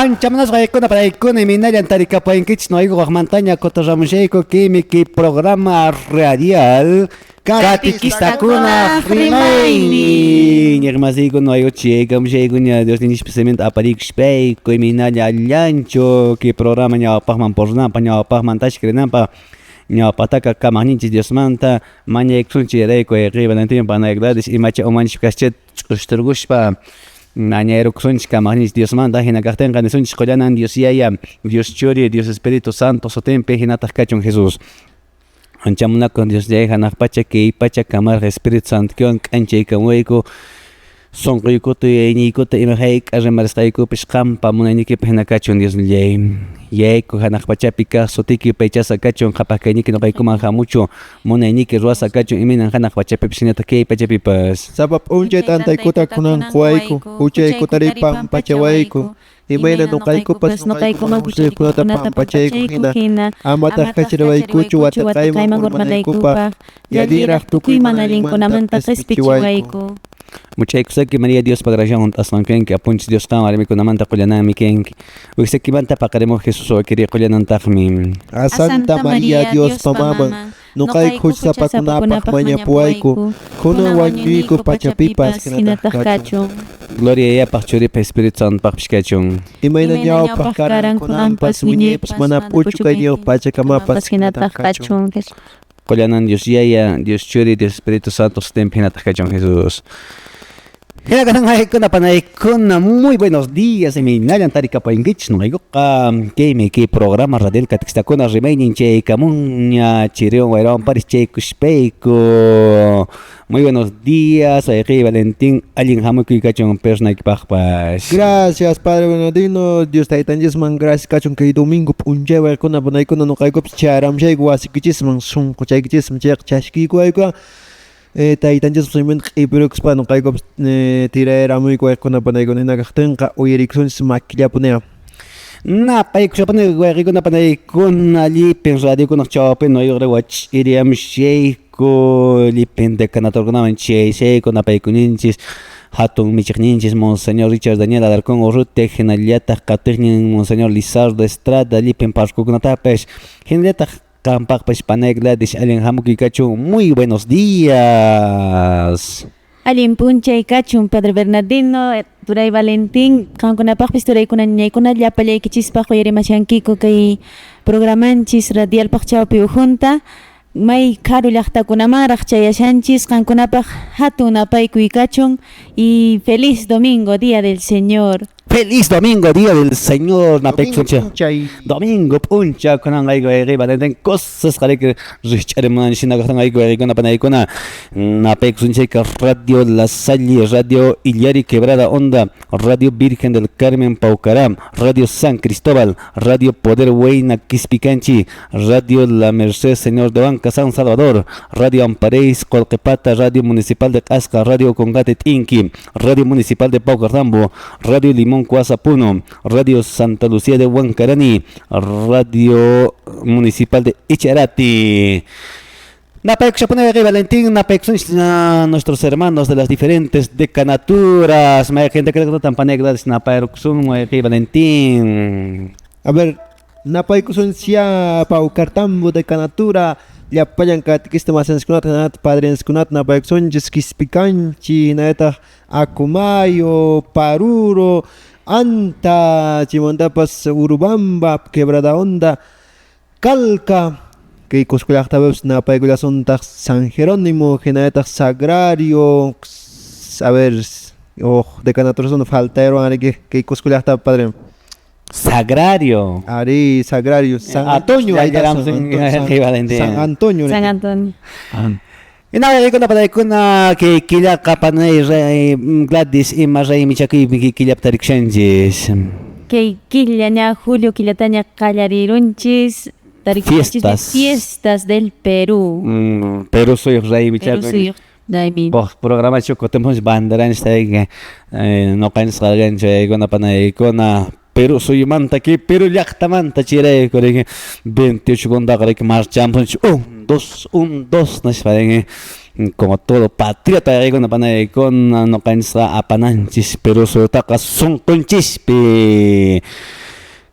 Anchamanas raykuna paraykuna iminayan tarikapankich noygo waqmantaña kotorramushayku químiqui programa radial Katikistakuna Frimayni Nirmasiku noygo chaykamushaykuña Dios niño especialmente aparikshpayku iminalla allanchu que programa ñawpaqman pornapa ñawpaqman tashkrinanpa ñawpataka kamaqninchis Diosmanta mañaykunchik rayku Valentin panaykladis imacha umanchik kaschet ch'ushturgushpa Nañayrukunchik kamaqninchis Diosmanta hina kaqtinqa nisunchik qollanan Dios Yaya, Dios Churi, Dios Espíritu Santo sutinpi hinataq kachun Jesús. Anchamunakun Dios Yaya hanaqpacha kay pacha kamarqa Espíritu Santo kiwan k'anchaykamuyku sonquykuta yayniykuta imahayqa rimarisqaykupish qampa munaynikipi hina kachun Dios Yaya. Yayku hanaqpachapi kaq sutiki paychasa kachun qhapaq kayniki noqaykuman hamuchu munayniki ruwasa kachun iminan hanaqpachapipish hinata kay pachapipas. Sabab unchayta antaykuta kunan quwayku huchaykutarip pampachawayku imayna nuqaykupas nuqaykunata pampachayku hina amataq kachariwaykuchu wataqayman urmanaykupaq yaliraq tukuy mana allinkunamantas q'ispichiwayku. Muchaykusaki María Dios pagrallamun t'asqankanki apunchis Dios qan warmikunamanta qullananmi kanki wiksakimanta paqarimuq Jesús wakiri qullanantaqmi. A Santa María Dios mamaman nuqayku huchsapakunapaq mañapuwayku kunan wañuyku pachapipas hinataq kachun. Gloria yapaq churipa Espíritu Santopaqpish kachun. Imayna ñawpaq karankunapas wiñaypas mana puchukay Dios pachakamapas hinataq kachun. Qollanan Dios Yaya, Dios Churi, Dios Espíritu Santo sutinpi hinataq kachun Jesús. Panaykuna, muy buenos días. Eminayan tarikapankich nuqaykuqa kay programa radial katikistakuna rimaynin chaykamunña chiriwan wayrawan paris chaykushpayku. Muy buenos días, Rey Valentín, allin hamuykuy kachun persnaykipaqpas. Gracias Padre Bernardino, Dios taytanchisman gracias kachun kay domingo p'unchay waykuna panaykuna nuqaykupas charamshayku wasikichikman sunquchaykichisman chayqa chashkiykuwaykuqa. Taytanchispas simplemente q'ipirukuspa nuqaykupas tirayramuyku waykuna panaykuna hina kaqtinqa uyarikusunchis maquillapunea. Napaykushapani waykikuna panaykuna allipin radiokunaq chawapin noyuqri wach'iriyamushayku llipin decanatorkunaman chayshayku napaykuninchis hatun michiqninchis Monseñor Richard Daniel Alarcón Urrutia hinallataq qatiqnin Monseñor Lizardo Estrada llipin parqukunatapish hinallataq Kampaqpish panaykladis allin hamukuy kachun. Muy buenos días. Allin punchay kachun Padre Bernardino, Turay Valentín, qankunapaqpis turaykunan ñaykuna llapallaykichispa quyarimashankiku kay programanchis radialpaq chawpi ujunta may karu llaqtakunamanraq chayashanchis qankunapaq hatun apaykuy kachun y feliz domingo, Día del Señor. Feliz domingo, Día del Señor. Domingo puncha kunan aygo Valentín cosas que richariman shinaqtan aygo panaykuna napaykusunchayka Radio La Salle, Radio Illari Quebrada Onda, Radio Virgen del Carmen Paucaram, Radio San Cristóbal, Radio Poder Huayna Quispicanchi, Radio La Merced Señor de Banca San Salvador, Radio Ampareis Colquepata, Radio Municipal de Casca, Radio Congate Tinqui, Radio Municipal de Paucartambo, Radio Limón Cuasapuno, Radio Santa Lucía de Huancarani, Radio Municipal de Icharati. Napaykushapuni Rey Valentín, nuestros hermanos de las diferentes decanaturas. Maya gente que no tan paneglas napaykusun Rey Valentín. A ver, napaykusun sia Paucartambo decanatura llapayan katikistamasanskunat padrenskunat napaykusunchis qispikanchi hinaytaq Akumayo, Paruro, Anta, chimantapas Urubamba, Quebrada Honda, Calca, que cosculaqtapas napaykullasuntaj San Jerónimo, hinaytaq Sagrario, a ver, decanatura son faltaron ari que cosculaqta padre. Sagrario. Ari Sagrario, San Antonio, San Antonio. San Antonio. Inawaykuuna panaykuna kay killaqa panay Gladys ima Rey Michakuypi killaptarikshanchis. Kay killa ña Julio killataña qallarirunchis fiestas del Perú. Perú suyuq Rey Michakuy. Programa chukutemos banderanis tayqa noqanchis qalganchu yaykuna panaykuna Perú suyumanta ki Perú llaqtamanta chirayku 28 kundaqa marchamos 1, 2 nashparinki como todo patriota yaykuna panaykuna noqanchis apananchis Perú suyutaqa sunqunchishpi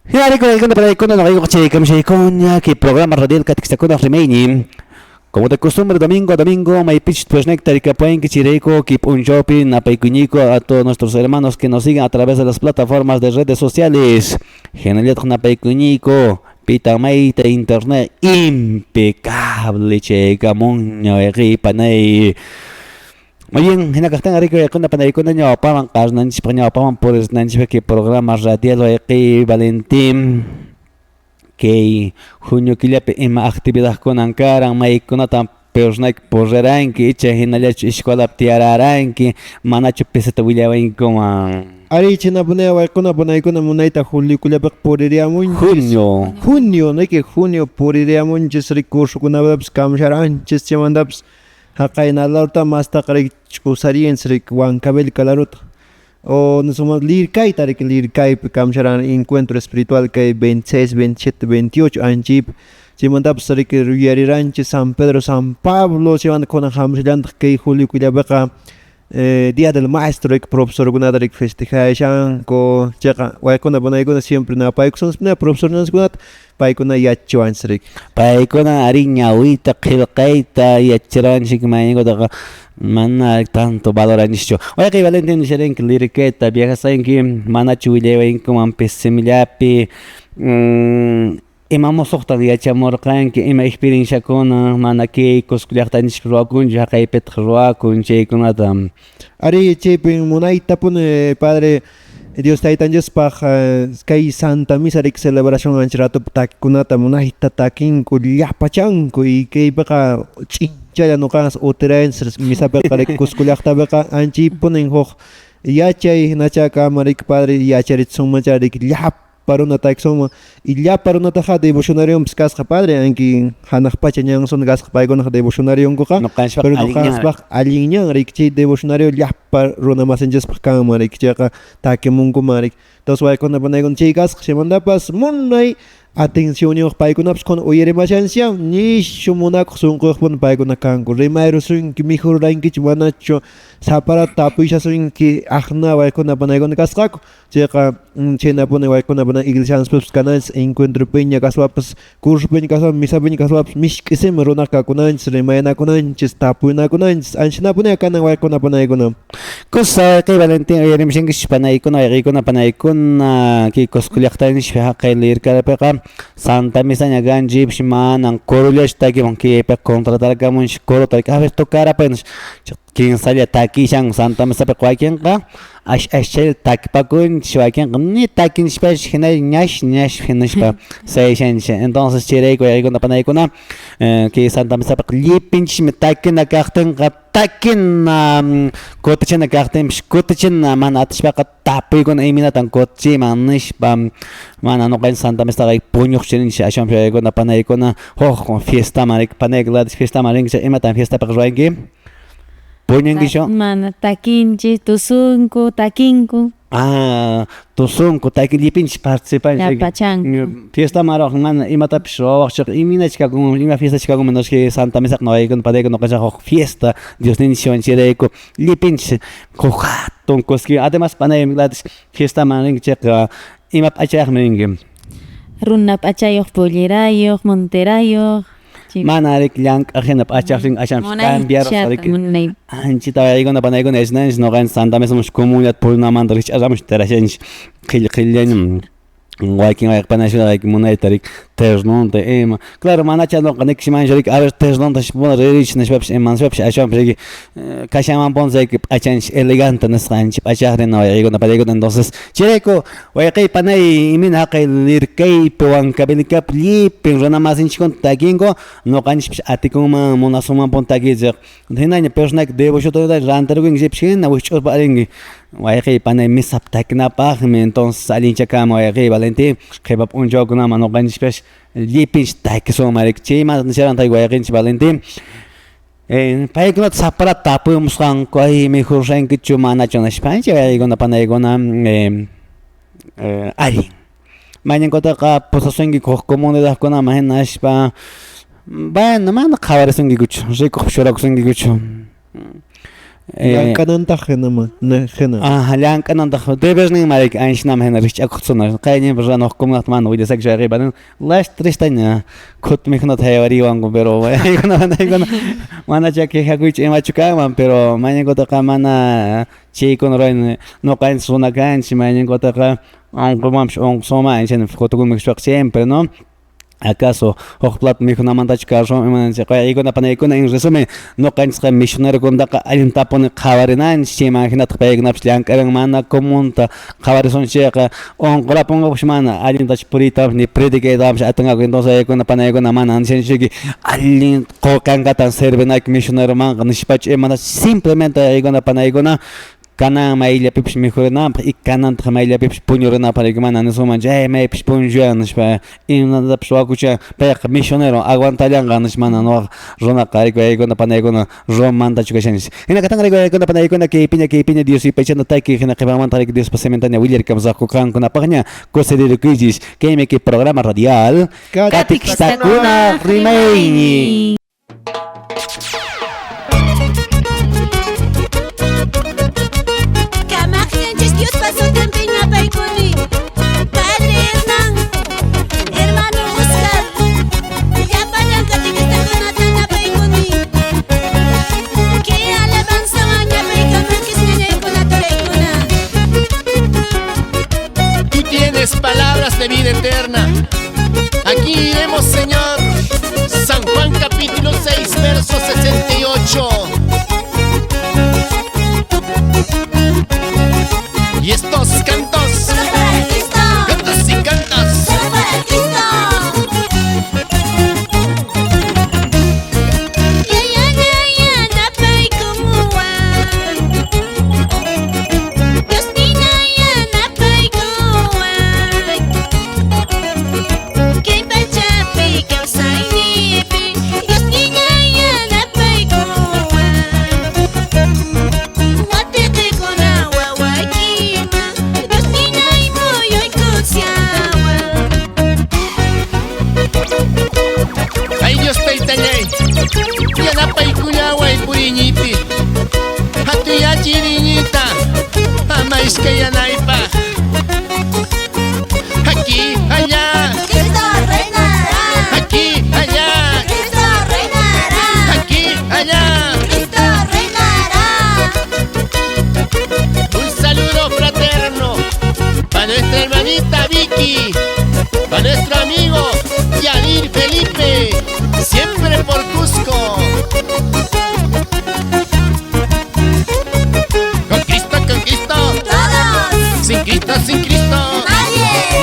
Hinari ko na para ikaw na nakikakachikam siya ikaw niya kay programa radial katiksa ko na remaining. Como de costumbre, domingo a domingo, may pitch pues nectar y que pueden que chireco, keep un shopping, a Paicunico, a todos nuestros hermanos que nos siguen a través de las plataformas de redes sociales. General na Paicunico, pita maite internet impecable, checa, muño, panay. Muy bien, hinakastang ari ko na panay ko na nyo, parang kas nansi pa nyo, parang puris nansi pa ki programa radial o Valentín. Que junio kilape ima actividad con ankaran may kunatan persona pojeranki icha hinalach escuela tiararanki manacho peseta wilawain como Ari china bunea wa kuna munaita julio kulabak podríamos junio no que junio podríamos recurso kuna babs kamsharan chimandaps hakaina lorta masta kare chkusarien srik wan kabel kalarut o nos somos lirkai tarik lirkai kamsharan encuentro espiritual que 26 27 28 anjip chimandap sarik ruyari ranche San Pedro San Pablo chiman con hamsland que julio kulabaka día del maestro que profesor gunadarik festejan ko chaka wa kona banay ko siempre na paik son na profesor nas gunat paik ko na yachuan srik paik ko na arinya wita khilqaita yachuan sik mayengo daga mana tanto valoran isto. Oye que Valentín dijeron que liriqueta vieja saben que mana chuleven como empecemilapi imamo sohtan ya chamor kan que ima experiencia con mana que cosculiartan isro kun ya kai petroa kun che con adam. Ari chepin munaita pone padre Dios taitan pa kai Santa Misa rik celebración anchrato tak kunata munaita takin kulyapachanko y que baka chaya no kas oterain misa perkare kuskuliakta baka anchi ponen hoch yachay nacha kamarik padre yacharit sumacharik lyap paruna taixoma illa paruna taja devocionario pskas padre anki hanak pachanyang son gas paigon devocionario ko ka pero no kas bak alinyang rikchi devocionario lyap paruna masenjes pakamarik chaka takemungo marik tos wai kon nabanegon chikas semanda pas munay atención yung paikunaps kon oyere masyansya ni shumunak sungkok pun paikuna kanko remayro suing ki mejor rain ki chwanacho sapara tapu isha suing ki ahna waikuna panaygon kaskako cheka chena pone waikuna pana iglesia anspeps canales encuentro peña kaswapas curso peña kaswap misa peña kaswap mishkisem ronaka kunanch remayna kunanch tapuna kunanch anshina pone akana waikuna panaygon Cosa kay Valentín oyere misingis panaykon ayikon panaykon ki koskuliaktan shha kay lirka peka Santa Misa ñagan jib shiman ang korulyash taki monki pe contratar kamun koro taki a ver tocar apenas quien sale taki shang Santa Misa pe kwakin ka ashel taki pakun shwakin ni taki spash hinay nyash hinash pa say shen entonces chirey ko ayikon panaykon que Santa Misa pe lipin shmi taki nakakten ka takin kotchen nakakten kotchen man atshpa tapoy ko na iminatan kotche manish pam mana no kain Santa Misa kay punyok chinin siya asyam siya ko na panay ko na fiesta marik panay gladis fiesta maring siya imatan fiesta pakruay game punyang gisyo mana takinchi tusunku takinku tusunku takilipin participan Yapachang fiesta marok man imata pisho siya imina chika kung ima fiesta chika kung menos que Santa Misa no ay kon panay ko no kaya fiesta Dios ni siya ko lipin kohatong koski además panay gladis fiesta maring siya imap achayah meringim runap achayoq pollerayoq monterayoq manarik llank ajenap achahring asham cambiar sarik anchita aygon apanaygon esnens no gan Santa Misa mus comunidad por una mandrich azamush terashench khilkhillen Waikin ay panasyon ay monetarik ternon te ema claro manacha no kanik siman jorik a ver ternon tash bon rich na shwapsh eman shwapsh asham pregi kashaman bonze que achanch elegante na sanch achahre no ay na palego entonces chireko waiqi panay imin haqay lirkay puan kabilikap li pero más inch con tagingo no kanch atikuma monasuman pon tagizer hinanya persona debo shoto da rantaru ngipshin na wichos baringi waiqi panay misap takna pa entonces alincha kama waiqi Valentín kebab un jogo na mano ganch pes lipis tak so marik chima nsiran tay waiqi Valentín paiknot sapara tapu muskan ko ay mejor ren que chumana chona España ay gona panay gona ari mañan kota ka posasyon gi comunidad kona mahena spa ba naman khawaresun gi gucho je ko shora kusun gi gucho Llankananta genama, gena. Llankananta debes ning malik anshnam hena rich akutsuna qayni birran hukmat man uydesak jaribadan lash tristanya kut mikhnat hayari wangu pero mana chaki hakuich emachukaman pero mañana gota mana chikon roin no kain suna ganchi mañana gota aunque vamos on soma en fotogun mixuak siempre no. ¿Acaso Ojplat me dijo una mandacha carro me dice que igual para igual en resumen no caen que misionero con da alguien tapone cabarenan si imagínate que hay una psian que mana comunta cabareson checa on cola pongo pues mana alguien da chipurita ni predique da atanga entonces con para igual mana ancian chequi alguien cocan gatan serve na misionero man ni spach mana simplemente igual para igual Kana maila pips mejorna y kanan maila pips puñorna para que manan so manja me pips puñjan spa y una da psua kucha pa misionero aguantalan ganas manan no rona kai kai con pana con rom manda chukachanis ina katang kai con pana con que piña dios y pechando tai que na que va mantar que dios pasementania William Kamza kukan con apagna cosa de crisis que me que programa radial Katikistakuna Remaini. Palabras de vida eterna. Aquí iremos, Señor. San Juan capítulo 6, verso 68. Y estos cantos, cantos y cantos. Es que ya naipa. Aquí, allá. Cristo reinará. Aquí, allá. Cristo reinará. Aquí, allá. Cristo reinará. Un saludo fraterno para nuestra hermanita Vicky, para nuestro amigo Yadir Felipe, siempre por Cusco. Sin Cristo. Nadie.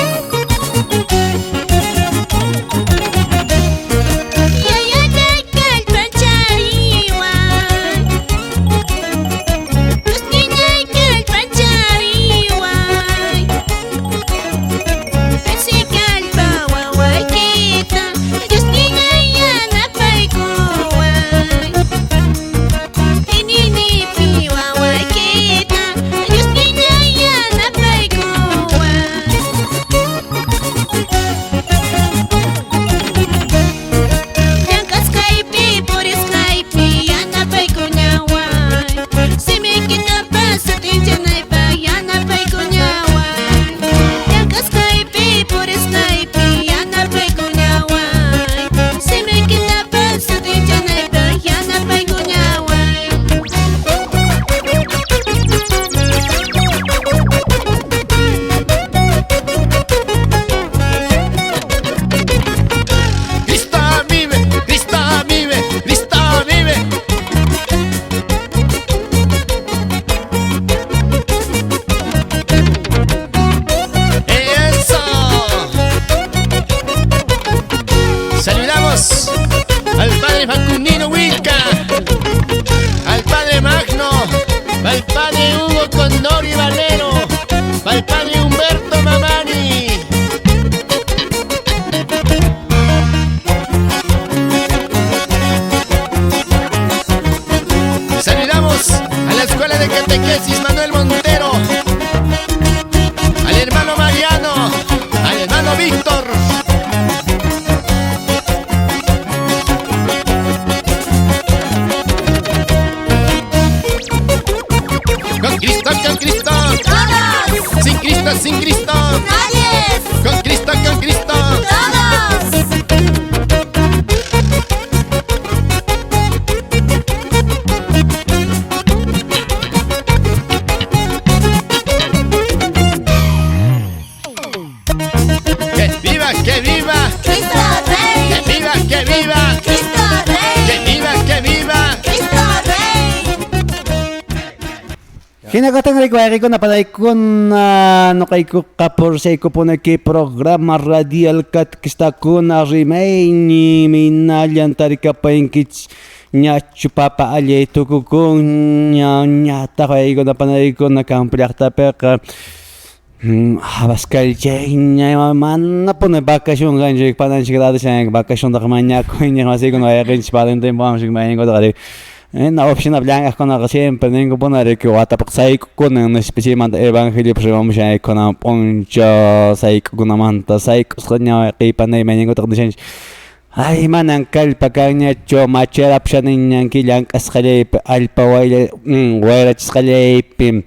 que viva, Cristo Rey, que viva, que viva, Cristo Rey, que viva, que viva. Cristo Rey. Hinagatan ko na panay ko na no kay ko kapor ko po na ki programa radial katkista ko na remain ni minalyan tarika pa yung kits nya chupapa alye to ko nya ta kay ko na panay ko na kamplakta peka habas kalche nya man na po na bakasyon ganjik panan sigurado siya bakasyon da kamanya ko nya kasi ko na yakin si palen tempo am sigmayin ko da na option na blanca con la siempre tengo poner que wata paksay ko na especialmente evangelio pero vamos a con na poncho say ko na manta say ko sa kanya kay panay maning ko takdisen ay manang kalpakanya cho machera option niyan kilang askale alpaway wala askale pim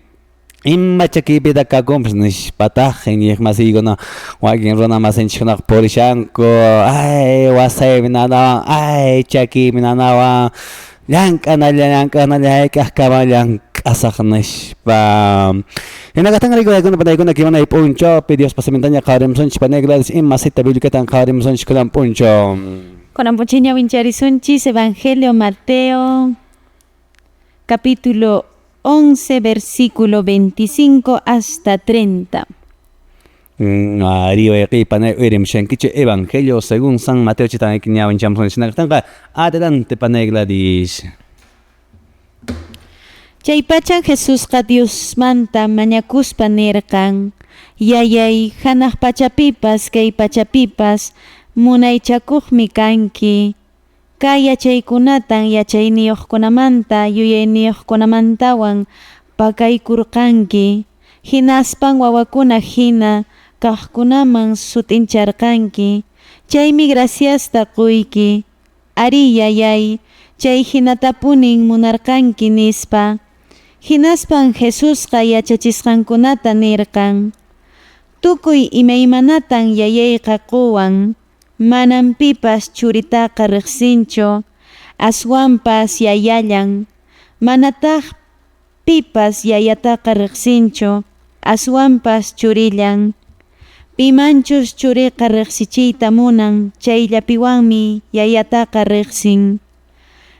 imma chakibida ka gomsnish patah ni masigo na wagin rona masench na polishanko ay wasay minana ay chaki minana Lang kanal kahkamalang kasaknash pa. Hinagatan ko na panay ko na kimana ipuncho pedios pasamintanya karimson chipaneglas immasita bilikatan karimson chikulang puncho. Con Ampochiña Wincharisunchis, Evangelio Mateo, capítulo 11, versículo 25 hasta 30. Arriba y panay urim shankiche Evangelio según San Mateo chitang ikinyawan chamson sinagtan ka adelante panay gladis. Chaypachan Jesús ka Dios manta mañakuspa nirkan, yayay hanaq pachapipas kay pachapipas munaychakuqmi kanki, kay yachaykunatan yachayniyuqkunamanta yuyayniyuqkunamantawan pakaykurqanki, hinaspan wawakuna hina kaqkunaman sutincharqanki, chaymi graciasta quyki, ari yayay, chay hinatapunin munarqanki nispa, hinaspan Jesusqa yachachisqankunata nirqan, tukuy imaymanatan yayayqa quwan, manan pipas churitaqa riqsinchu, aswanpas yayallan, manataq pipas yayataqa riqsinchu, aswanpas churillan, pimanchus churiqa riqsichiyta munan, chayllapiwanmi yayataqa riqsin.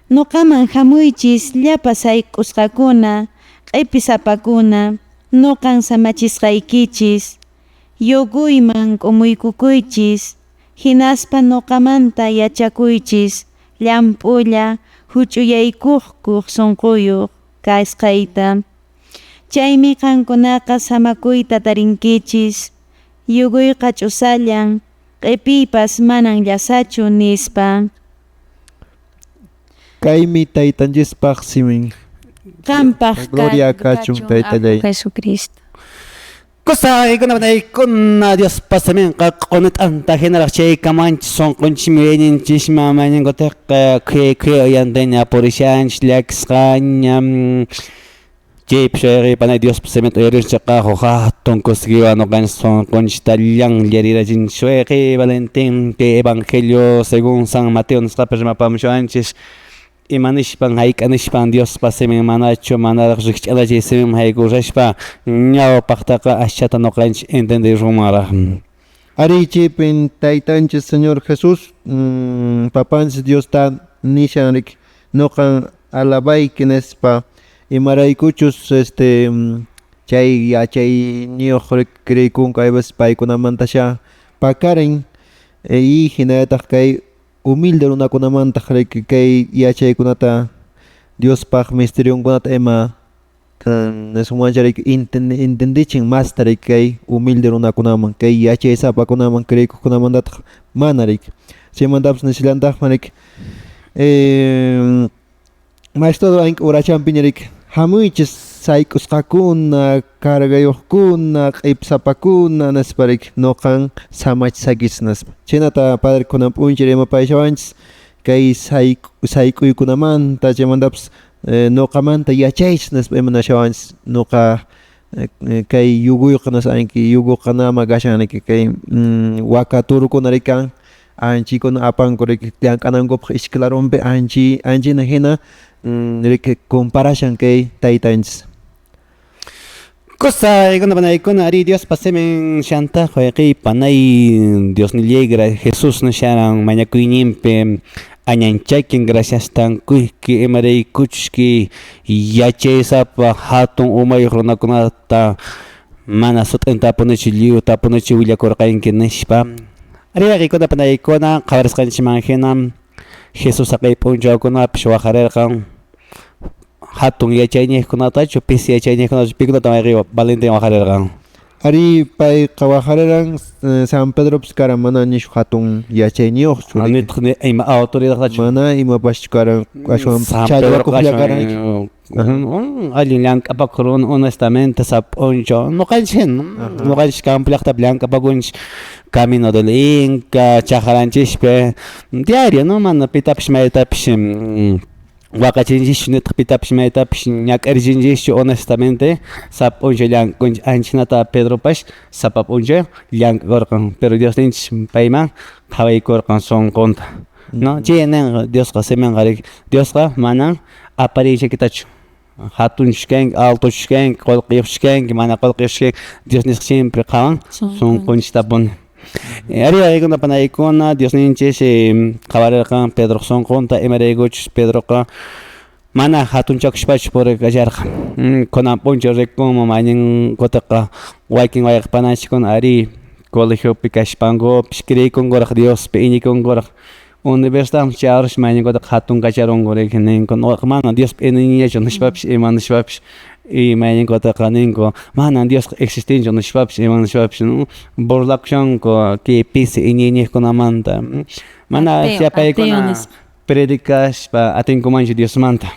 Nuqaman hamuychis llapa sayk'usqakuna, q'ipisapakuna, nuqan samachisqaykichis, yuguyman k'umuykukuychis, hinaspa nuqamanta yachakuychis, llamp'ulla huch'uyaykuqkuq sunquyuq kasqayta. Chaymi qankunaqa samakuyta tarinkichis, yuguyqa ch'usallan, q'ipipas manan llasachu nispa. Kaymi taytanchispaq simin. Qampaq Gloria kachun taytallay. Jesucristo. Kusay ko na panay ko na Dios pasamin kakunit anta hinaraq chay kamanch son kunchiminin chismamanin ko tek kwe yan din ya porisyan shlaks kanyam Jeep sheri panay Dios pasamin erin chaka hoja tongkos giwano kan son kunchitalyang yerira jin shweki Valentín que Evangelio según San Mateo nos tapos mapamshuanchis imanishpan haykanishpan Dios pasimin manacho manaraq rikchala jesimin haykurashpa ñaw paqtaqa ashchata noqanchik entender rumara. Ari chipin taytanchis Señor Jesús, papanchis Dios ta nishanrik noqan alabay kinespa imaraykuchus chay yachay niyoq kriykunqa aybas paykunamantasha pakarin y hinayataq kay humilde runakunamanta kay yachaykunata Diospaq misteriunkunata ima nesumwancharik entendichin mastarik kay humilde runakunaman kay yachay sapakunaman kriykuqkunamantataq manarik chaymantapas nishillantaqmanik mas todo ank urachampiñarik hamuychis sayk'usqakuna kargayuqkuna q'ipsapakuna nasparik noqan samachsakis naspa chaynata padrekunam p'unchir imapayllawanchis kay sayk'uykunamanta chaymantapas noqamanta yachaychis naspa imanashawanchis noqa kay yuguyqa nas anki yuguqanama kashanriki kay waka turukunari kan anchikuna apankurik llank'anankupaq ishkilarunpi anchina hina rik comparación kay taytanchis. Cosa ikuna panay ikuna ari Dios pasemen shanta jueqi panay Dios ni llegra Jesús no sharan mañakuinimpe añanchaykin gracias tankuiki emarei kuchki yache sapa hatun umay runakunata mana sut'en tapunuchi liu tapunuchi willakurqayki nishpa ari ikuna panay ikuna qawarisqanchikman hinam Jesús aqay p'unchawkunapish waqarirqan hatun yachayniqkunatachu pis yachayniqkunachu pikunata mayqiwa Valentin waqarirqan Ari pay qawajarerang San Pedro piskara mana nish hatun yachayniyuq churik. Anitqni ima autoridad Mana ima pashkara ashwan San challwa Pedro kuqllakaran. alguien llank'apakun honestamente sapuncho noqanchik camplaqta llank'apakunchik Camino del Inca chajaranchishpe diario no mana pitapish maytapish waqachinchik nitaq pitapish maytapish ñak'arichinchikchu honestamente sapuncho llankunchik anchinata Pedro pash sapapuncho llank'akurqan pero Dios ninchik payman qhawaykurqan sonqonta no chayninqa Diosqa semanqarik Diosqa manan apariychakitachu hatunchkanki altochkanki qullqiyuqchkanki mana qullqiyuqchkanki Dios nisqa siempre qhawan sonqonchikta puni Arriba aykuna panaykuna Dios ninchik qawarirqan Pedro sonqonta imaraykuchus Pedroqa mana hatunchakushpachu purikasharqa kunan p'unchaw rikkunman maynin kutiqa waykin wayqapanachikuna ari colegiopi kashpankupish creykunkuraq Diospi iñikunkuraq universidad chayarish maynin kutiqa hatun kacharunkurik ninku nuqa mana Diospi iñiñachu nishpapish ima nishpapish y maynin kutiqa ninku mana Diosqa existinchu nishpapish ima nishpapish burlakushanku kay pisi iñiñiqkunamanta mana paykuna predicashpa atinkumanchu Diosmanta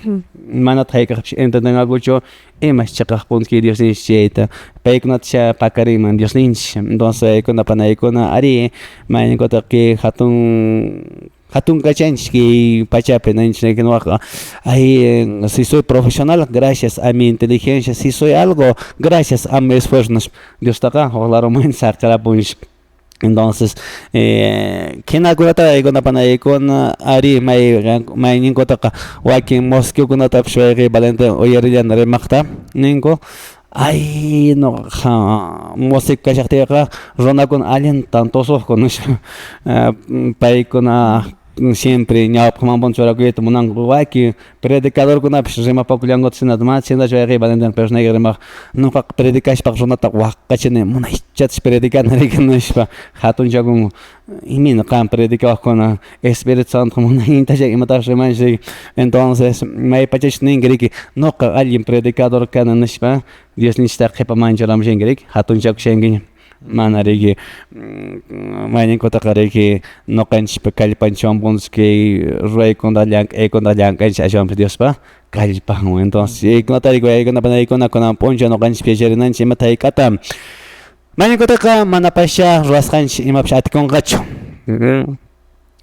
manata hayk'aqpish entendengakuchu imash chaqaqpunki Dios ninchik chayta paykunata pakariman Dios ninchik entonces paykuna panaykuna ari maynin kutiqa kay hatun kachanchik kay pachapi ninchik nuqa ay si soy profesional gracias a mi inteligencia si soy algo gracias a mi esfuerzo Diostaqa uqlarumun saqarapunchik entonces kinakunata aykuna panaykuna ari maynin kutiqa wakin mosquekunatapish wayqiy Valentin uyarillan rimaqta ninku ay nuqa musica kashaqtiyqa runakuna allintan tusuqku nisha paykuna siempre ñawpaqmanpun churakuyta munanku waki predicadorkunapish rimapakullankuta sinata mana chinachu wayqiy Valentin personaje rimaq nuqaqa predicashpaq runata waqachini munaychatish predicanarikan nishpa hatunchakun imina qan predicawaqkuna Espíritu Santo munayintalla imatapish rimanchik entonces maypachash ninkirik nuqa alguien predicador kana nishpa Dios ninchikta qhipamanchuramushankirik hatunchakushankiña mana riki maynin kutiqa riki nuqanchikpa kallpanchikwanpunchik kay ruwaykuna llank'aykuna llank'anchik ashawanpish Diospa kallpanwan entonces yaykunata riki waykuna panaykuna kunan p'unchaw nuqanchik pillarinanchik imata hayk'ata maynin kutiqa mana pasha ruwasqanchik imapish atikunqachu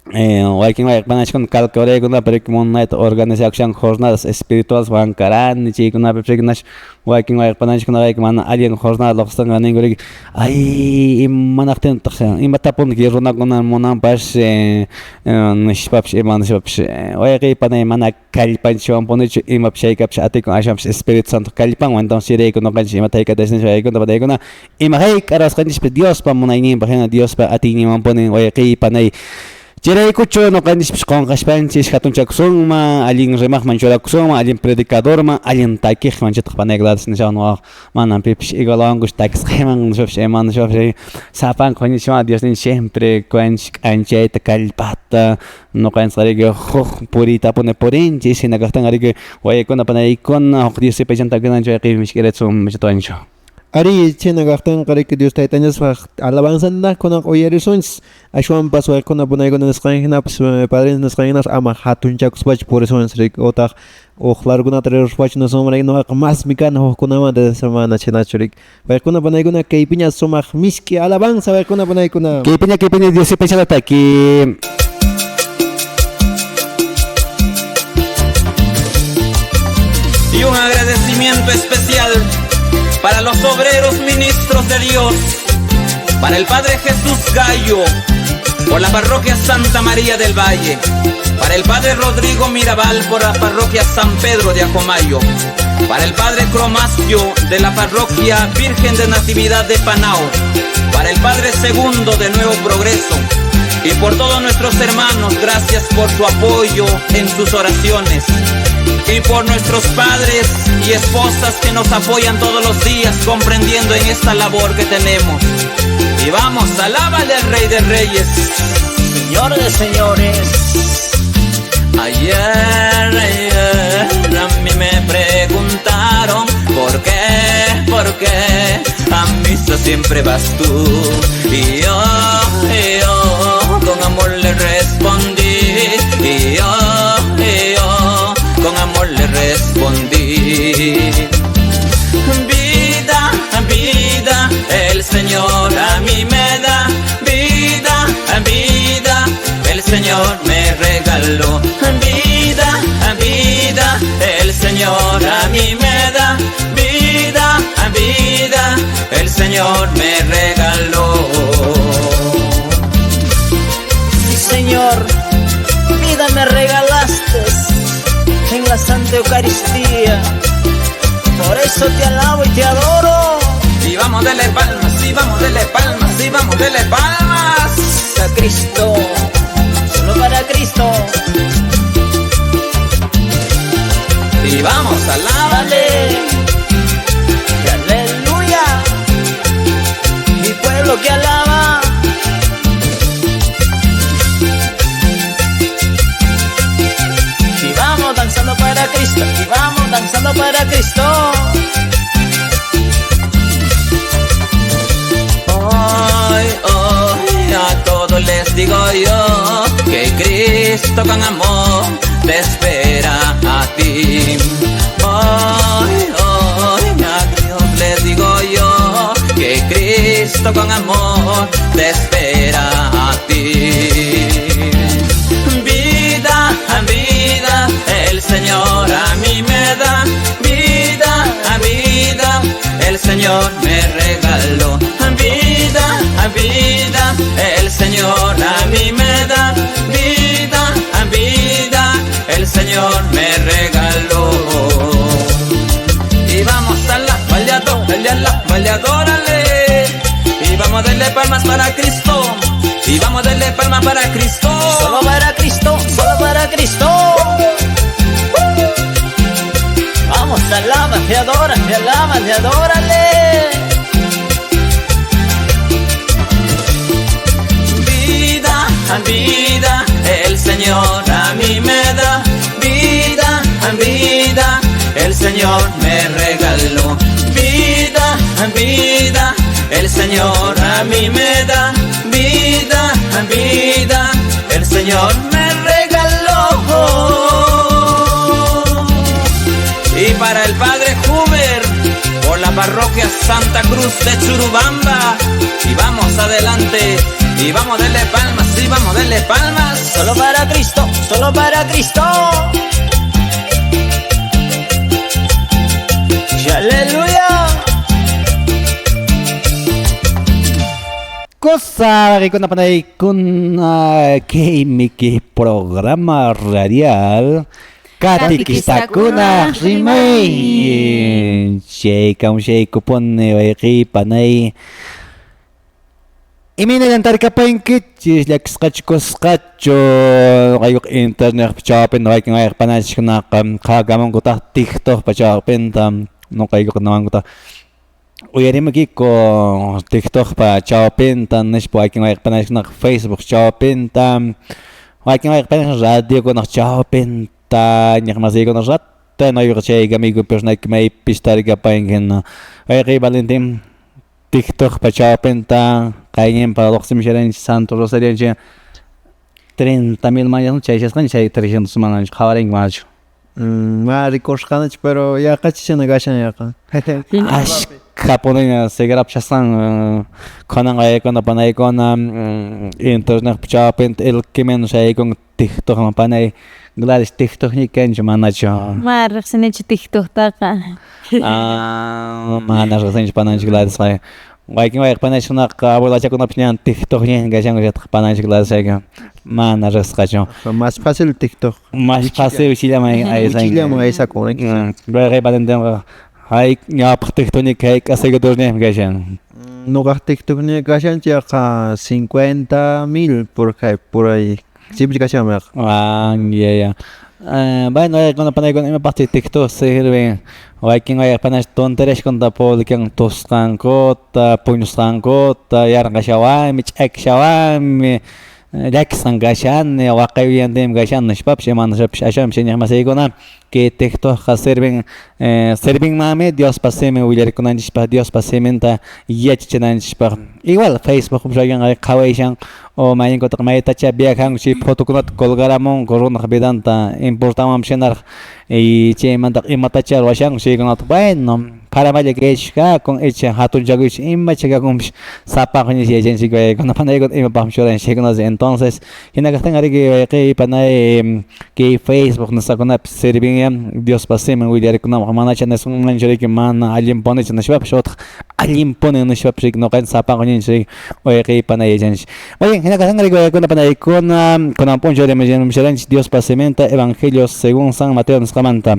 waykin wayqapanachikuna calcawaraykunapi rikimunayta organizakushan jornadas espirituales wankarani chaykunapipish rikinash waykin wayqapanachikuna mana allen jornada lluqsitinqa ninku riki ay imanaqtintaq imatapunki runakuna munanpash nishpapish ima nishpapish wayqiy panay mana kallpanchikwanpunichu imapish haykapish atikun ashapish Espíritu Santo kallpanwan entonces chirayku nuqanchik imata hayk'atash nish waykuna panaykuna ima hayka arasqanchikpi Diospa munayninpaq hina Diospa atiyninwanpuni wayqiy panay chiraykuchu nuqanchikpish qonqashpanchik hatunchakusunman allin rimaqman churakusunman allin predicadorman allin takiqman chaytaq panayklatas nishawan waq manan pipish igualawankush takisqayman nishapish ima nishapish sapanqa nishawan Dios ninchik siempre kuanchik k'anchayta kallpata nuqanchikqa riki huk puritapuni purinchik hinakaqtinqa riki waykuna panaykuna huk Dios sipaychantakunanchu wayqiy mishk'iratsun michituanchu Ari china gaqtanqa riki Dios taytañaspaq alabanzanta kunaq uyarisunchis ashwanpas waykuna punaykuna nisqanhinapish padrinos nisqanhinapish ama hatunchakuspach purisunchis riki utaq uqlarkunata riruspach nasumarayki nuqaqa masmi kana hukkunamanta semana chinachu riki waykuna punaykuna kaypiña sumaq mishki alabanza waykuna punaykuna kaypiña Dios sipaychanata ki y un agradecimiento especial para los obreros ministros de Dios, para el Padre Jesús Gallo, por la parroquia Santa María del Valle, para el Padre Rodrigo Mirabal por la parroquia San Pedro de Acomayo, para el Padre Cromacio de la Parroquia Virgen de Natividad de Panao, para el Padre Segundo de Nuevo Progreso y por todos nuestros hermanos, gracias por su apoyo en sus oraciones, y por nuestros padres y esposas que nos apoyan todos los días comprendiendo en esta labor que tenemos. Y vamos, alábale al Rey de Reyes, Señor de señores. Ayer a mí me preguntaron ¿por qué a misa siempre vas tú? Y yo con amor le respondí, y yo con amor le respondí. Vida, vida, el Señor a mí me da, vida, vida, el Señor me regaló, vida, vida, el Señor a mí me da, vida, vida, el Señor me regaló. Sí, Señor, vida me regalaste en la Santa Eucaristía. Por eso te alabo y te adoro. Y vamos, dele palmas, y vamos, dele palmas, y vamos, dele palmas A Cristo, solo para Cristo. y vamos, alábale. Y aleluya. Mi pueblo que alaba. Y vamos danzando para Cristo. Y vamos danzando para Cristo. Hoy a todos les digo yo que Cristo con amor te espera a ti. Hoy a Dios les digo yo que Cristo con amor te espera a ti. Vida, vida, el Señor a mí me da, vida, vida, el Señor me regaló, vida, vida, el Señor a mí me da, vida, vida, el Señor me regaló. Y vamos a la bailadórale, y vamos a darle palmas para Cristo, y vamos a darle palmas para Cristo. Solo para Cristo, solo para Cristo. Vamos, alaba, te adora, te alaba, te adórale. Vida, vida, el Señor a mí me da, vida, vida, el Señor me regaló, vida, vida, el Señor a mí me da, vida, vida, el Señor me regaló. Y para el Padre Huber, por la Parroquia Santa Cruz de Churubamba, y vamos adelante, y vamos a darle palmas, y vamos a darle palmas. Solo para Cristo, solo para Cristo. Y aleluya. Cosa que con panay con que programa radial Katikistakuna Rimay Shake pone panay Imina yantar kapain kitchis like skacho kayok internet chapin like ngay panach na kagamon ko ta TikTok pa chapin tam no kayok naman ko ta Uyari ko TikTok pa chapin tan nes po aking ngay panach na Facebook chapin tam aking ngay panach radio ko na chapin ta nyak masay ko na rat ta no yung chay gamigo personal may pistar kapain ken ay Valentin TikTok pa chapin ta kaya para Roxy Michelle Santo Rosario 30,000 mañas chay kan chay 300 mañas kawaring macho Maricos kanach pero ya kachi na gashan ya ka. Ash kaponin segarap chasan kanang ay ko na panay ko na internet chapin el kimen chay kong TikTok na panay Gladys TikTok ni ken manacho Mar, sinech TikTok ta ka. Mana rasen panay Gladys ay Waikin waik panay na abuela cha ko na pinyan TikTok ni gashan ko panay Gladys ay mana rescacho. Más fácil TikTok. Más fácil si llama a esa. Uchilama esa correcto. Luego Valentín, hay ya tectónica hay que hacer dos días gashan. No TikTok ni gashan ya 50,000 por ahí. Siempre gashan más. Ya. Bueno, cuando panay con una parte TikTok sirve. O hay quien vaya panas tonterías con tapol que tostan kota, puños tan kota, yar gashawan, mich ek shawan, Jackson gashan, o akawian dem gashan, nishpap, shaman, shasham, shenyah masaygona, que TikTok sirven, sirven mame, Dios paseme, William con Dios pasementa, yachchan, igual Facebook, shayan, kawaishan, o mayin kotak maytacha, biakan, si fotokunat, colgaramon, corona, bedanta, importamam shenar, y che mandak imatacha, washan, shigonat, bueno, para vaya que con echa hatun jagush, imacha con sapa con ese agency con la panay con imapam shoran, shigonas, entonces, hinagastan que panay que Facebook nos sacona serving, Dios paseme, William con manacha, es un manjori que mana, alguien pone en shop shot, alguien pone en shop shik, no can sapa con ese, o que panay agency. Oye, hinagastan que con la panay con un poncho de Mejan, Dios pasementa, Evangelio según San Mateo nos comenta.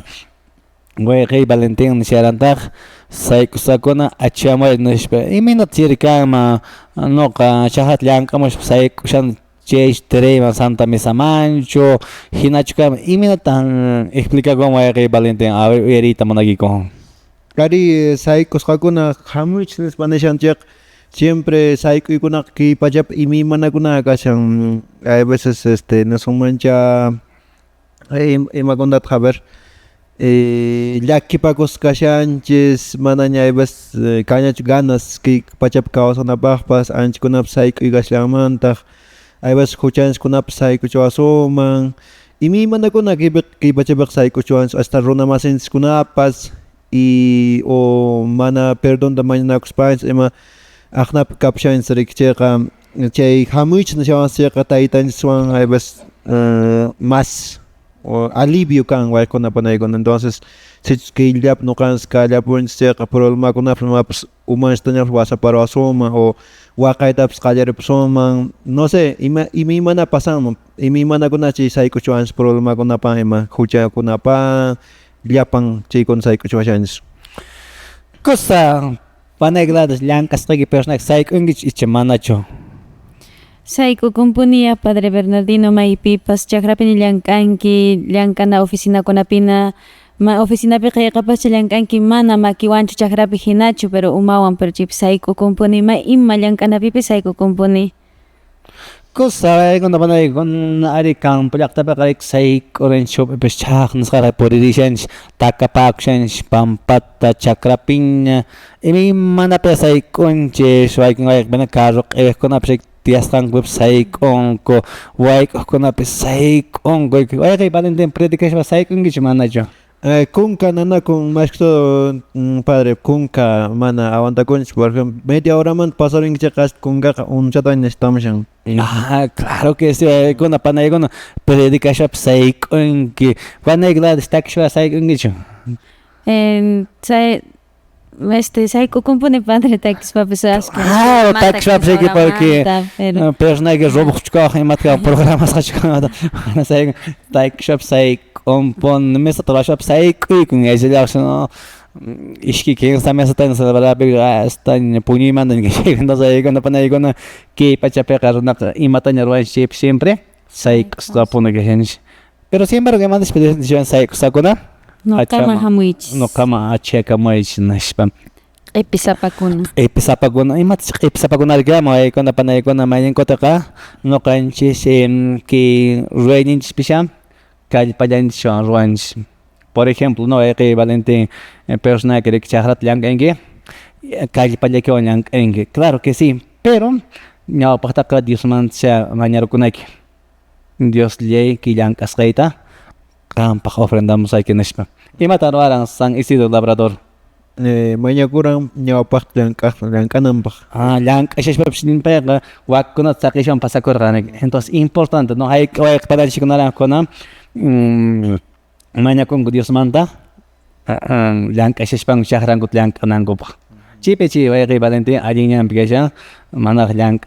Güey, Valentín Sharantag, Saikuna, Achamo, Imino Tirkama, Noka, Shahat Yankamos, Saikushan, Chase, Terema, Santa Mesa Mancho, Hinachukam, Iminotan, explica cómo es Valentín, a ver, Erita Monagiko. Cari, Saikos Hakuna, Hamuch, Spanishan Jack, siempre Saikuna, que Pajap y mi managuna, Gashan, a veces no son mancha, Magondat Haber. Llaki pagos kashanchis mananya ibas kanyach ganas ki pachap kawasanapaqpas anchkunap sayku igasllamantaj aybas huchans kunap sayku chuasuman imi manakuna ki pachapaq sayku chuans hasta runamasinchis kunapas y o mana perdón da mañanakuspans ima aqnap kapshans rikchayqa chay hamuich nashawansiqa taytanchiswan aybas más o alivio kan wal con apanaygon entonces si que llap no kan skala pun se problema con afirma pues humanos tener wasa para asoma o wakaita skaler persona no sé y mi mana pasamos y mi mana con chi psycho chance problema con apa ema hucha con apa llapan chi con psycho chance Cosa panegladas llancas que persona psycho ingich ichemanacho. Saiku kumpunia Padre Bernardino maipipas chakrapini llankanki llankana oficina kunapina ma oficina pi qayqapas llankanki mana makiwanchu chakrapi hinachu pero umawan pero chip saiku kumpuni ma imma llankanapipi saiku kumpuni. Cosa cuando van a con ari campo ya está para que sai oren shop pues chak nos cara por editions takapactions pampata chakrapin y mi mana pesa y conche suai con ay bena carro con apsek tiastan website onko wai con apsek onko ay kay Valentín predication sai con gimana jo kunka nana con más que todo padre kunka mana aguanta con por ejemplo media hora man pasaron que chacas kunka un chat en estamos claro que sí, con la panay con predication sai con que panay glad stack shwa sai con gicho Saiku kumpuni Padre tax papasas tax shop sei que porque persona que robo chkoch matka programas chkoch na sai tax shop sai kompon mesa toda shop sai con ese ya no ishki que esta mesa tan se va a ver hasta en puñi mandan que llegando sai con panay con que pachape carna y mataña ruan ship siempre sai sta pone que gente pero siempre que mandas pedir sai sakuna no kama hamuich no kama acheka moich nashpam episapakuna imat episapakuna gamo ay kon panay kon mayen kotaka no kanchis que ruenin spisham kal padan shon ruans por ejemplo no que Valentín persona que chahrat yang enge kal padan que yang enge claro que sí pero no pataka Dios man cha mañana kunaki Dios ley que yang kasqaita kampa ofrendamos ay que nashpam Imataro arang San Isidro Labrador. Mañana kurang nyawapak yang kanan pak. Yang esas papsin pega wakuna sakishon pasakorranek. Entonces importante no hay que para chikunara kona mañana con Dios manda yang esas pang shahrangut yang kanan go pak. Chipe chi vai Valentín alinya ambigaja mana yang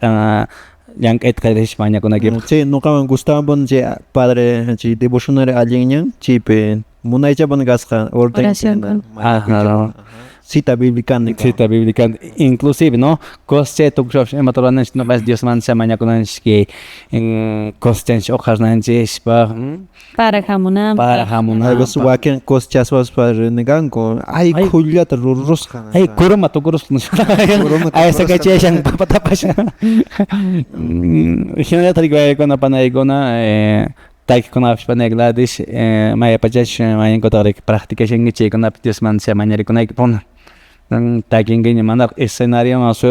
Yanket Kadish Maña con aquí. Sí, no kaman gustaban che padre chi devocional alien chipe munaicha ban gasca Oración con- Claro. cita bíblica ni Cita bíblica, inclusive, ¿no? Coste tu grosh ematoranes no vas Dios man se maña con que en costen hojas nanjes Para jamunam. para jamuna. algo suaken costas was para neganko ay Ay. kulyat rurusca Ay, kurma tu kurus. Ay, esa que chechan papatapasha. General tarigo con panay taik con apps panegladish maya pachach mayan kotarik práctica shingichi con apps man se maña con ay pon. Taking in manak escenario mas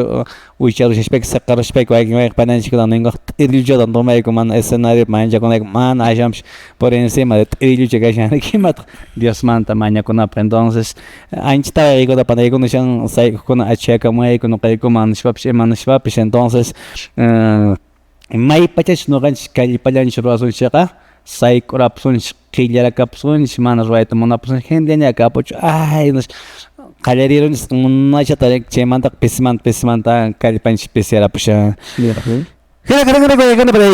uichar respect sakar respect way pananchi con nengo idiljo dan tomay con man escenario manja con man ajams por encima de idiljo que ya que mat Dios man tamaña con ap entonces anchita ego da panay con shan sai con acheca muy con kay con man swap entonces may pachach no ganch kay palan shroasun shaka sai corruption killer capsun man right monapsun hendenya capoch ay Kaleriron na siya tarik chemanta pesimanta kalipan spesial po siya. Kaya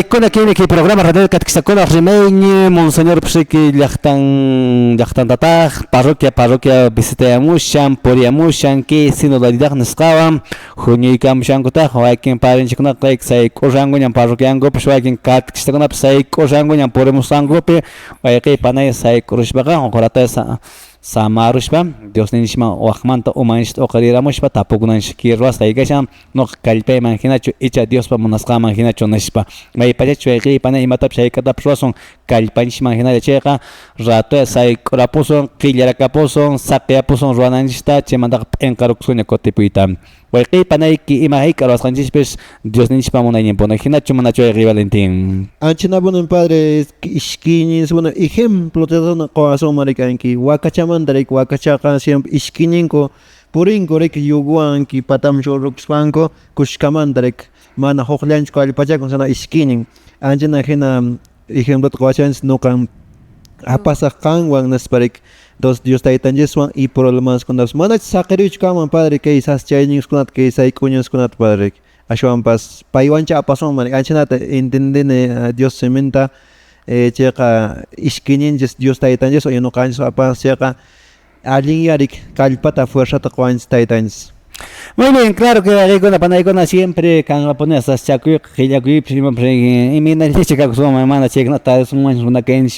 ikon na kini ki programa radio katikisakon Rimain Monseñor Psiki llaktang tatah parroquia visitayamushan puriyamushan ki sinodalidad nisqawan huñuykamushankutaq waykin parinchikuna qayk say qurranguñan parroquiankupi waykin katikisakuna say qurranguñan purimusankupi wayqi panay say qurishpaqa qorataysa Samarushpa, Dios nishma waqmanta umanishta uqariramushpa tapukunanshiki ruwasqaygashan nuqa kallpay manhinachu icha Diospa munasqa manhinachu nishpa maypachachu wayqiy pana imatapish hayk'atapish ruwasun kallpanchik manhinacha chayqa ratuya sayk'urapusun qillarakapusun saqiyapusun ruwananchikta chaymantaqa p'inqarukusquña kutipuyta wayqiy panayki ima hayk'a ruwasqanchikpish Dios nishpa munayninpuna hinachu manachu wayqiy Valentín. Anchina bueno padre iskinis bueno ejemplo te dan corazón maricanki wakachamandarek wakachaqa siempre iskininko purinko rek yuguanki patam chorrukspanko kushkamandarek mana hoqlanchko alpachakon sana iskinin anchina hina ejemplo coachans no kan apasaqanwan nasparek dos Dios taytancheswan y problemas con las manach saqirichkaman padre que esas chayningskunat que esay kuñaskunat padre ashwanpas paywancha apason man anchanata entendene Dios sementa chayqa ishkininchis Dios taytanchis oy no kanchis apas chayqa allin yarik kallpata fuerzata qawanchis taytanchis. Muy bien, claro que Ricona Panaicona siempre can poner esas chacuy, hilacuy, y mina chica con su mamá, chica, tal, una que en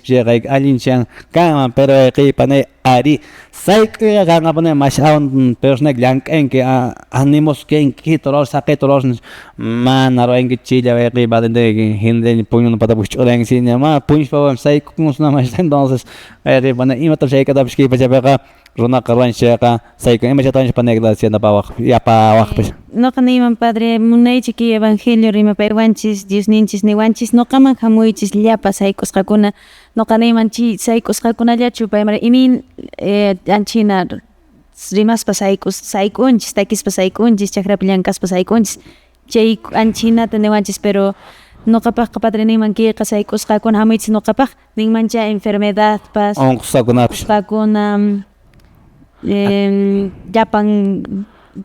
alinchan, cama, pero aquí panay ari, sai que gana poner más a un persona en que animos que en que todos saquetos, man, aro en que chilla, ve va de hinde, puño para buscar en cine, más punch para sai con una más entonces, panay, y mata chica, tapski, para Runa karwan siya say ko image tan panegla siya na pawak ya pawak pa. No kaniman padre munay chiki evangelio rima peruanchis Dios ninchis niwanchis no kaman hamuichis llapa saykos kakuna no kaniman chi saykos kakuna llachu paymara imin anchina rimas pasaykos saykunchis takis pasaykunchis chakrapillankas pasaykunchis chay anchina tenewanchis pero no kapag padre niman ki saykos kakuna hamuichis no kapag ningmancha enfermedad pas On kusakunapis. kakuna Japan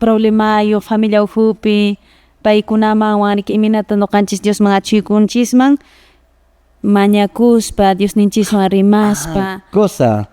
problema yo familia uhupi paykunaman wanik iminata noqanchis Dios man achikunchisman mañakuspa Dios ninchiswan rimaspa Cosa.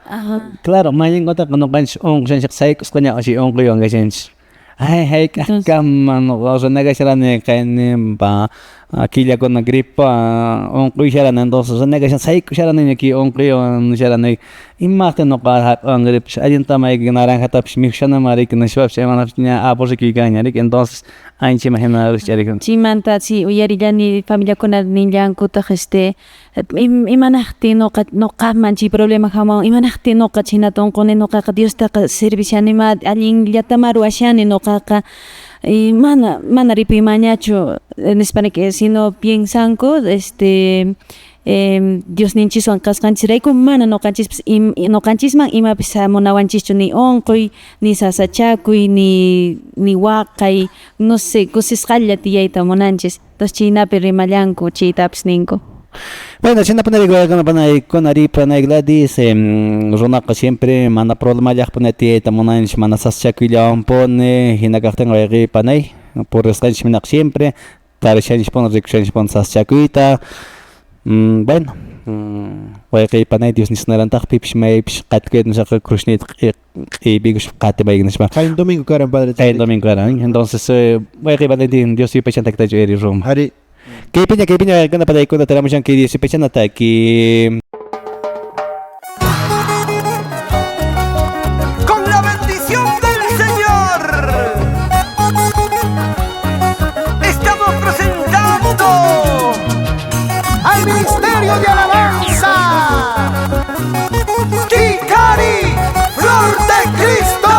Claro, mañana kota kono kanch on sensak say kuskanya asi on ko yung gasench. Ay kam no so nagasirane kanin pa aquilla con la gripa on ko siya nan dos so nagasyan say ko siya nan ki on ko yon siya nan imaten no ka on grip ayun tamay ginaran hatap shmiksha na mari kin swap siya man niya apos ki ganya rik entonces ay chima hena siya rik. chimanta si uyarillani familia kuna ninllankuta imanaqti noqa manchi problema hamun imanaqti noqa chinaton quni noqaqa Diostaqa servicianima allinllata ruwashani noqaqa y mana ripimañachu nispaniki sino piensanku Dios ninchiswan kasqanchisrayku mana noqanchisman imapis munawanchischu ni onquy ni sasachakuy ni waqay no sé kusisqalla tiyayta munanchis entonces chinapi rimallanku chaytapis ninku. Bueno, si no pone con Ari Panay dice Ronaca siempre mana problema ya pone tieta monanch mana saschakuilla pone hinakarten Ari Panay por estar siempre tarishanispon rikushanipon saschakuita. Bueno, wayqiypanay Dios nisnarantaq pipish maypish qatkuet nusaqa krushnit q'ibigush qatibaynishpa. Hay un domingo karan padre. El domingo karan. Entonces, wayqiypanay Dios yupachantakta eri rum. Hari. Kaypiña gana padaykuna taramushan kay Dios yupachanata ki Con la bendición del Señor, estamos presentando al Ministerio de Alabanza, Kikari, Flor de Cristo.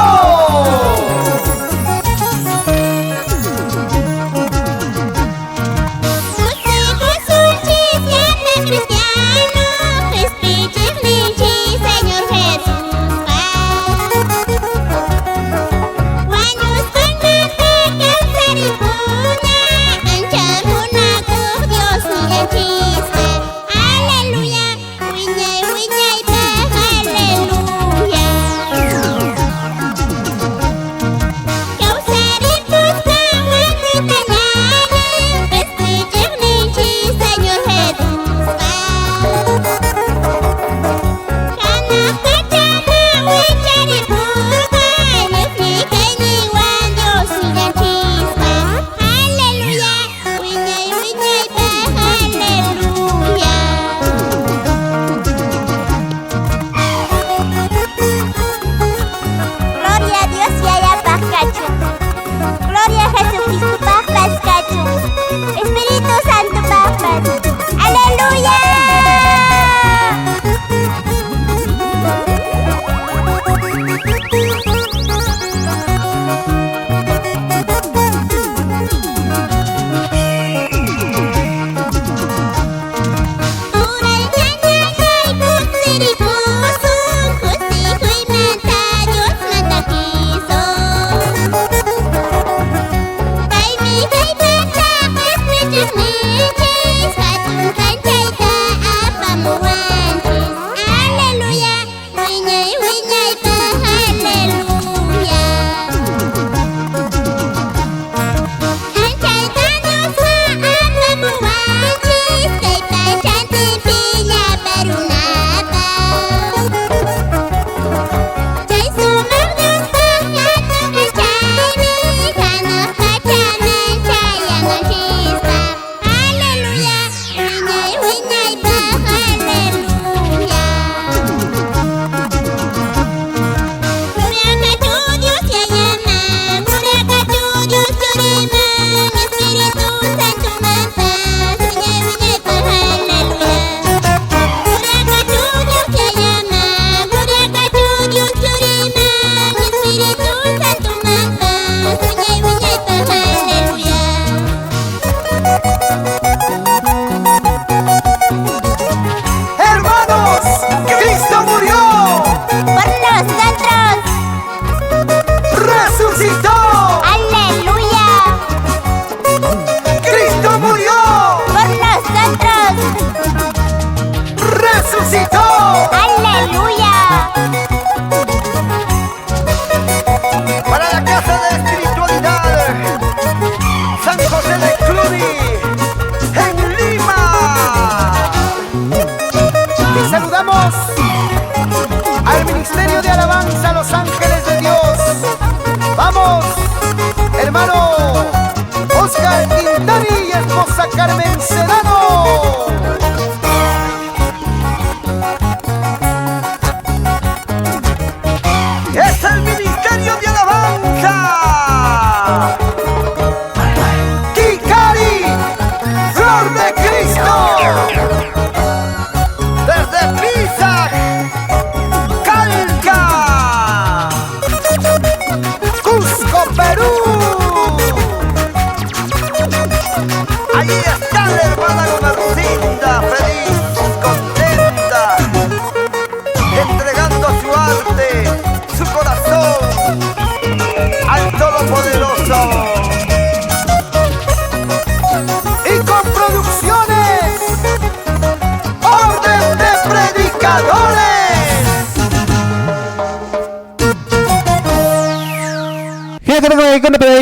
Nosotros un cristiano,